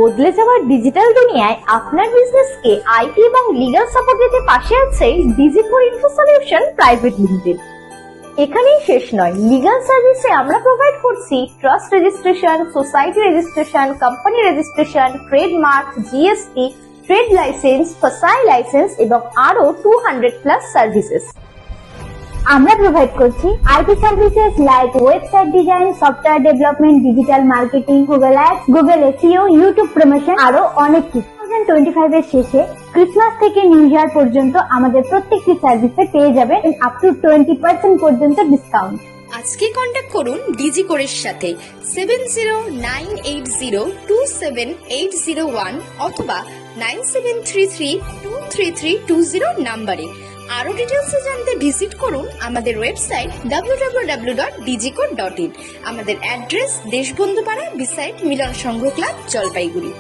বদলে যাওয়ার ডিজিটাল দুনিয়ায় আপনার বিজনেসকে আইটি এবং লিগ্যাল সাপোর্ট দিতে পাশে আছে ডিজি4 ইনফো সলিউশন প্রাইভেট লিমিটেড। এখানেই শেষ নয়, লিগ্যাল সার্ভিসে আমরা প্রোভাইড করছি trust registration, society registration, company registration, trademark, GST, trade license, FSSAI license এবং আরো 200+ সার্ভিসেস। আমরা প্রোভাইড করছি IT services like website design, software development, digital marketing, Google ads, Google SEO, YouTube promotion, আরো অনেক কিছু। 2025 এর শেষে ক্রিসমাস থেকে নিউ ইয়ার পর্যন্ত আমাদের প্রত্যেকটি সার্ভিসে পেয়ে যাবেন আপ টু 20% পর্যন্ত ডিসকাউন্ট। আজকে কন্ট্যাক্ট করুন ডিজিকোরের সাথে 7098027801 অথবা 9733233220 নাম্বারে। আরো ডিটেলসে জানতে ভিজিট করুন আমাদের ওয়েবসাইট www.digicore.in। আমাদের অ্যাড্রেস দেশবন্ধুপাড়া বিসাইড মিলন সংঘ ক্লাব, জলপাইগুড়ি।